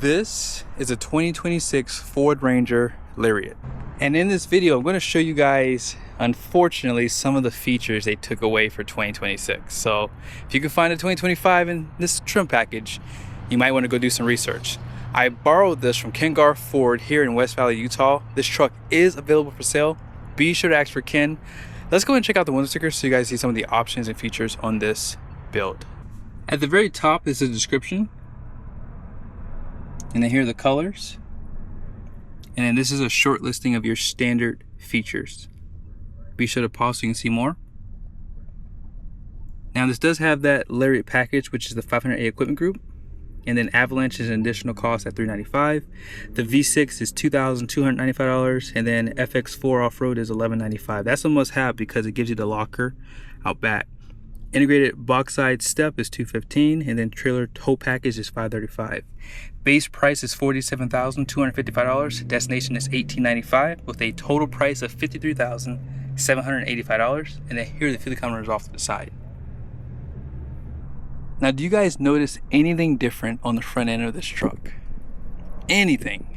This is a 2026 Ford Ranger Lariat. And in this video, I'm going to show you guys, unfortunately, some of the features they took away for 2026. So if you can find a 2025 in this trim package, you might want to go do some research. I borrowed this from Ken Gar Ford here in West Valley, Utah. This truck is available for sale. Be sure to ask for Ken. Let's go and check out the window stickers so you guys see some of the options and features on this build. At the very top is the description. And then here are the colors. And then this is a short listing of your standard features. Be sure to pause so you can see more. Now this does have that Lariat package, which is the 500A equipment group. And then Avalanche is an additional cost at $395. The V6 is $2,295. And then FX4 off-road is $1,195. That's a must-have because it gives you the locker out back. Integrated box side step is $215, and then trailer tow package is $535. Base price is $47,255. Destination is $1,895 with a total price of $53,785. And then here are the fuel economy off to the side. Now, do you guys notice anything different on the front end of this truck? Anything?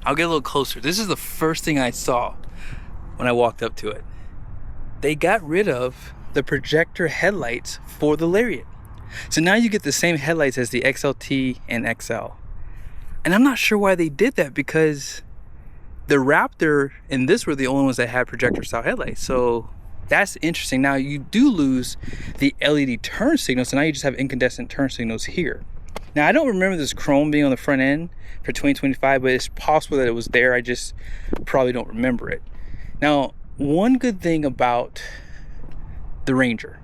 I'll get a little closer. This is the first thing I saw when I walked up to it. They got rid of the projector headlights for the Lariat. So now you get the same headlights as the XLT and XL. And I'm not sure why they did that, because the Raptor and this were the only ones that had projector style headlights. So that's interesting. Now you do lose the LED turn signals, so now you just have incandescent turn signals here. Now I don't remember this chrome being on the front end for 2025, but it's possible that it was there. I just probably don't remember it. Now, one good thing about the Ranger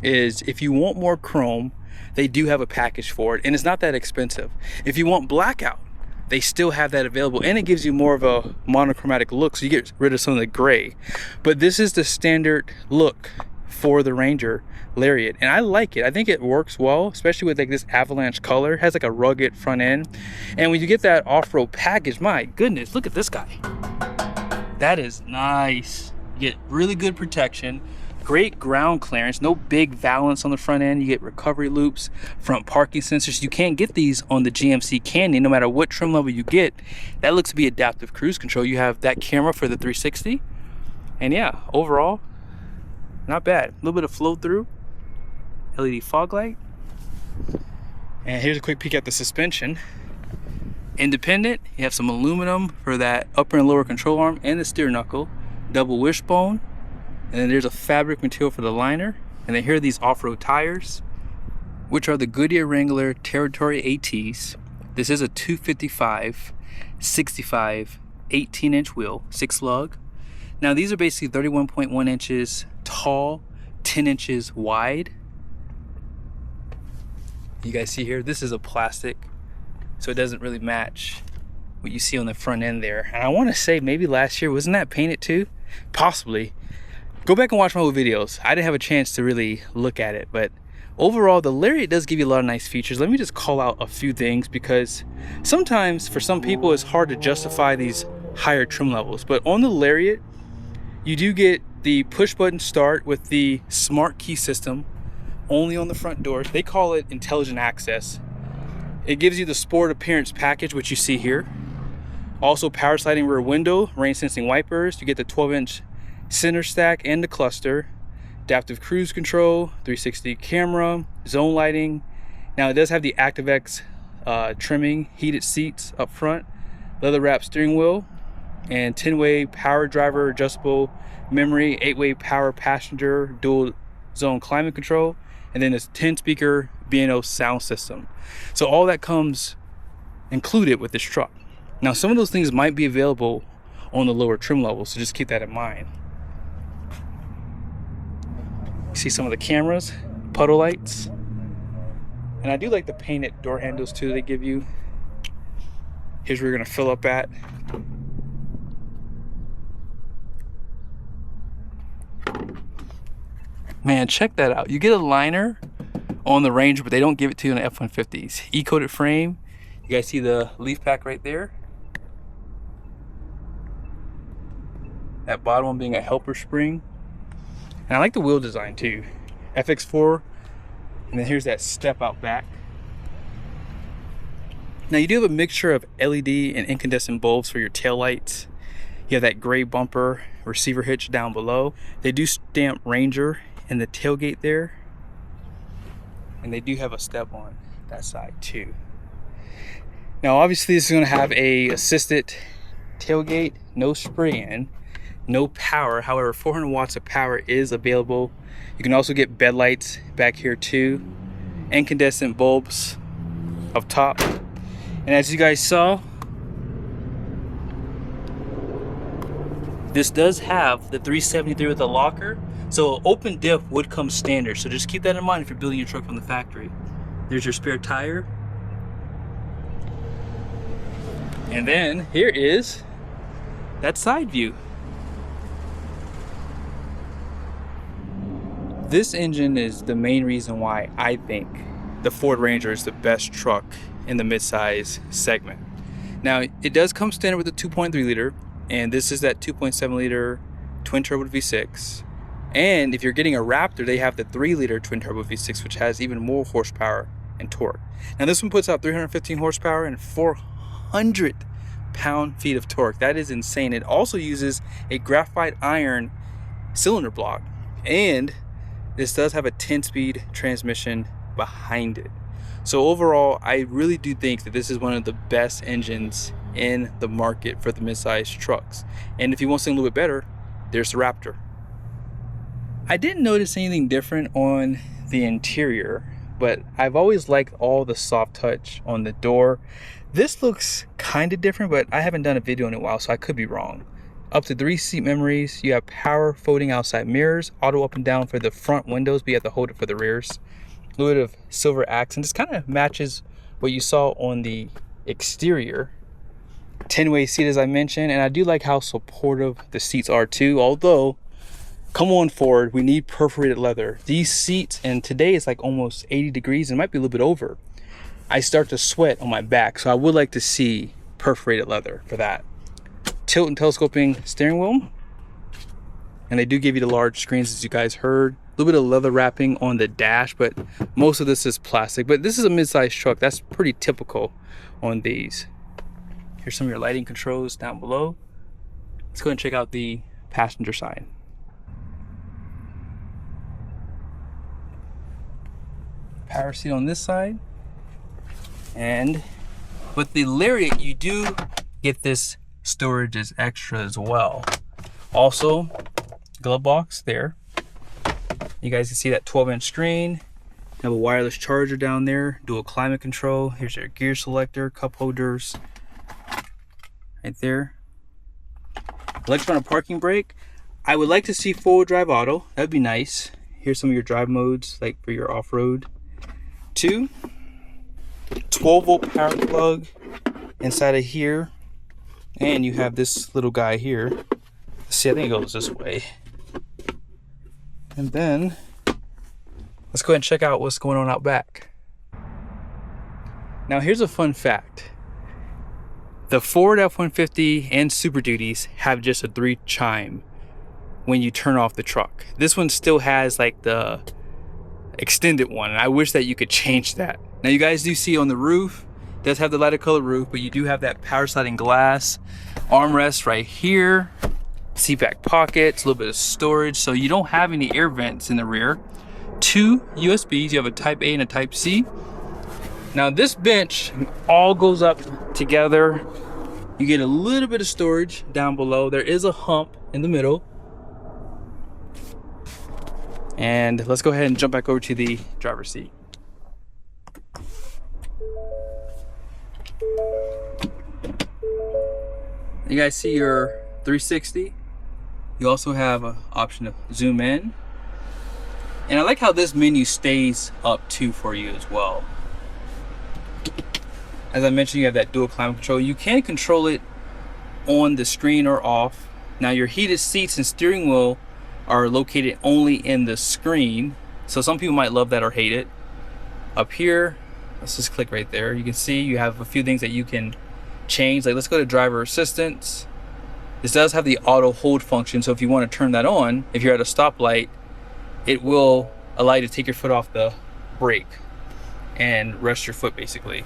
is if you want more chrome, they do have a package for it, and it's not that expensive. If you want blackout, they still have that available, and it gives you more of a monochromatic look, so you get rid of some of the gray. But this is the standard look for the Ranger Lariat, and I like it. I think it works well, especially with like this avalanche color. It has like a rugged front end, and when you get that off-road package, my goodness, look at this guy. That is nice. You get really good protection. Great ground clearance, no big valance on the front end. You get recovery loops, front parking sensors. You can't get these on the GMC Canyon, no matter what trim level you get. That looks to be adaptive cruise control. You have that camera for the 360. And yeah, overall, not bad. A little bit of flow through, LED fog light. And here's a quick peek at the suspension. Independent, you have some aluminum for that upper and lower control arm and the steer knuckle, double wishbone. And then there's a fabric material for the liner. And then here are these off-road tires, which are the Goodyear Wrangler Territory ATs. This is a 255, 65, 18-inch wheel, 6 lug. Now these are basically 31.1 inches tall, 10 inches wide. You guys see here, this is a plastic, so it doesn't really match what you see on the front end there. And I want to say maybe last year, wasn't that painted too? Possibly. Go back and watch my old videos. I didn't have a chance to really look at it, but overall the Lariat does give you a lot of nice features. Let me just call out a few things, because sometimes for some people it's hard to justify these higher trim levels. But on the Lariat, you do get the push button start with the smart key system only on the front doors. They call it intelligent access. It gives you the sport appearance package, which you see here. Also power sliding rear window, rain sensing wipers. You get the 12-inch center stack and the cluster, adaptive cruise control, 360 camera, zone lighting. Now it does have the ActiveX trimming, heated seats up front, leather wrapped steering wheel, and 10-way power driver adjustable memory, 8-way power passenger, dual zone climate control, and then this 10-speaker B&O sound system. So all that comes included with this truck. Now some of those things might be available on the lower trim levels, so just keep that in mind. See some of the cameras, puddle lights, and I do like the painted door handles too they give you. Here's where you're gonna fill up at. Man, check that out. You get a liner on the Ranger, but they don't give it to you in the F-150s. E-coated frame. You guys see the leaf pack right there? That bottom one being a helper spring. And I like the wheel design too. FX4, and then here's that step out back. Now you do have a mixture of LED and incandescent bulbs for your tail lights. You have that gray bumper receiver hitch down below. They do stamp Ranger in the tailgate there. And they do have a step on that side too. Now obviously this is going to have a assisted tailgate, no spray-in, no power. However, 400 watts of power is available. You can also get bed lights back here too, incandescent bulbs up top. And as you guys saw, this does have the 373 with a locker, so open diff would come standard. So just keep that in mind if you're building your truck from the factory. There's your spare tire. And then here is that side view. This engine is the main reason why I think the Ford Ranger is the best truck in the midsize segment. Now it does come standard with a 2.3 liter, and this is that 2.7 liter twin turbo V6. And if you're getting a Raptor, they have the 3 liter twin turbo V6, which has even more horsepower and torque. Now this one puts out 315 horsepower and 400 pound-feet of torque. That is insane. It also uses a graphite iron cylinder block, and this does have a 10-speed transmission behind it. So overall, I really do think that this is one of the best engines in the market for the midsize trucks. And if you want something a little bit better, there's the Raptor. I didn't notice anything different on the interior, but I've always liked all the soft touch on the door. This looks kind of different, but I haven't done a video in a while, so I could be wrong. Up to 3 seat memories. You have power folding outside mirrors, auto up and down for the front windows, but you have to hold it for the rears. A little bit of silver accent. This kind of matches what you saw on the exterior. 10-way seat, as I mentioned, and I do like how supportive the seats are too, although come on Ford, we need perforated leather. These seats, and today it's like almost 80 degrees, and it might be a little bit over. I start to sweat on my back, so I would like to see perforated leather for that. Tilt and telescoping steering wheel, and they do give you the large screens, as you guys heard. A little bit of leather wrapping on the dash, but most of this is plastic. But this is a mid-sized truck. That's pretty typical on these. Here's some of your lighting controls down below. Let's go ahead and check out the passenger side. Power seat on this side. And with the Lariat, you do get this storage as extra as well. Also, glove box there. You guys can see that 12-inch screen. You have a wireless charger down there, dual climate control. Here's your gear selector, cup holders right there. Electronic parking brake. I would like to see 4-wheel drive auto. That'd be nice. Here's some of your drive modes, like for your off-road. 2 12-volt power plug inside of here, and you have this little guy here. Let's see, I think it goes this way. And then let's go ahead and check out what's going on out back. Now here's a fun fact. The Ford F-150 and Super Duties have just a 3 chime when you turn off the truck. This one still has like the extended one, and I wish that you could change that. Now you guys do see on the roof, it does have the lighter color roof, but you do have that power sliding glass armrest right here. Seat back pockets, a little bit of storage, so you don't have any air vents in the rear. 2 USBs, you have a type A and a type C. Now this bench all goes up together. You get a little bit of storage down below. There is a hump in the middle. And let's go ahead and jump back over to the driver's seat. You guys see your 360. You also have an option to zoom in. And I like how this menu stays up too for you as well. As I mentioned, you have that dual climate control. You can control it on the screen or off. Now your heated seats and steering wheel are located only in the screen. So some people might love that or hate it. Up here, let's just click right there. You can see you have a few things that you can change. Like let's go to driver assistance. This does have the auto hold function, so if you want to turn that on, if you're at a stoplight, it will allow you to take your foot off the brake and rest your foot basically.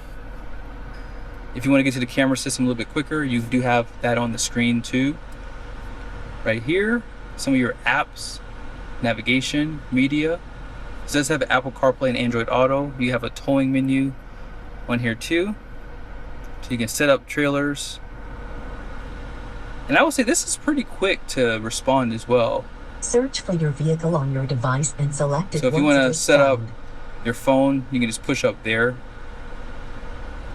If you want to get to the camera system a little bit quicker, you do have that on the screen too. Right here, some of your apps, navigation, media. It does have Apple CarPlay and Android Auto. You have a towing menu on here too. So you can set up trailers. And I would say this is pretty quick to respond as well. Search for your vehicle on your device and select it. So if you want to set up your phone, you can just push up there.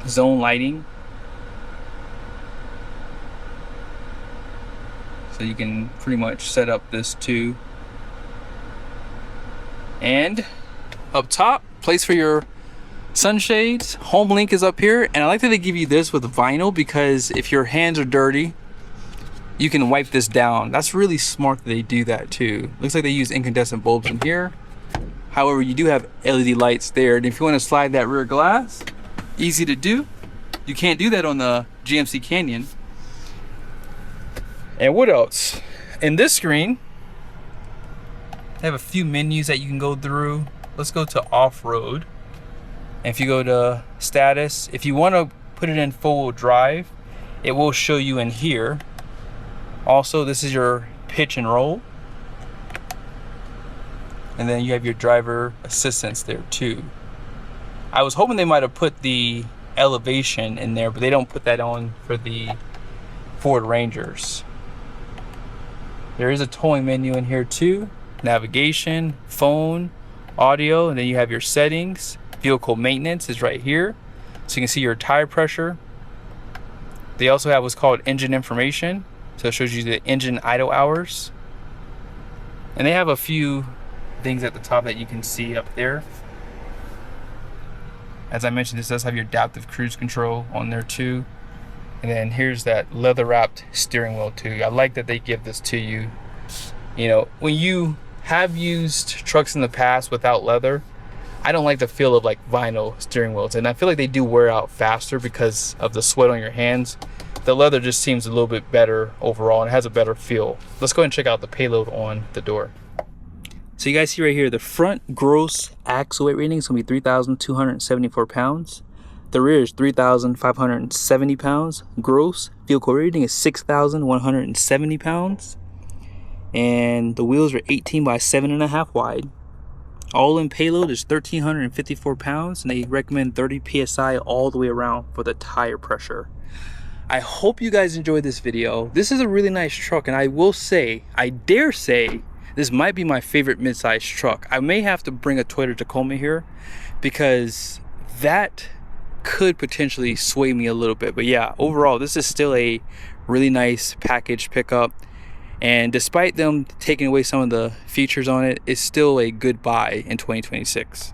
Zone lighting. So you can pretty much set up this too. And up top, place for your sunshades. Home link is up here, and I like that they give you this with vinyl, because if your hands are dirty, you can wipe this down. That's really smart that they do that too. Looks like they use incandescent bulbs in here. However, you do have LED lights there, and if you want to slide that rear glass, easy to do. You can't do that on the GMC Canyon. And what else? In this screen, they have a few menus that you can go through. Let's go to off-road. And if you go to status, if you want to put it in full drive, it will show you in here. Also, this is your pitch and roll. And then you have your driver assistance there too. I was hoping they might have put the elevation in there, but they don't put that on for the Ford Rangers. There is a towing menu in here too. Navigation, phone, audio, and then you have your settings. Vehicle maintenance is right here. So you can see your tire pressure. They also have what's called engine information. So it shows you the engine idle hours. And they have a few things at the top that you can see up there. As I mentioned, this does have your adaptive cruise control on there too. And then here's that leather wrapped steering wheel too. I like that they give this to you. You know, when you have used trucks in the past without leather, I don't like the feel of like vinyl steering wheels, and I feel like they do wear out faster because of the sweat on your hands. The leather just seems a little bit better overall and has a better feel. Let's go ahead and check out the payload on the door. So you guys see right here, the front gross axle weight rating is going to be 3,274 pounds. The rear is 3,570 pounds. Gross vehicle rating is 6,170 pounds. And the wheels are 18 by 7.5 wide. All in payload is 1,354 pounds, and they recommend 30 PSI all the way around for the tire pressure. I hope you guys enjoyed this video. This is a really nice truck, and I will say, I dare say, this might be my favorite midsize truck. I may have to bring a Toyota Tacoma here, because that could potentially sway me a little bit. But yeah, overall, this is still a really nice package pickup. And despite them taking away some of the features on it, it's still a good buy in 2026.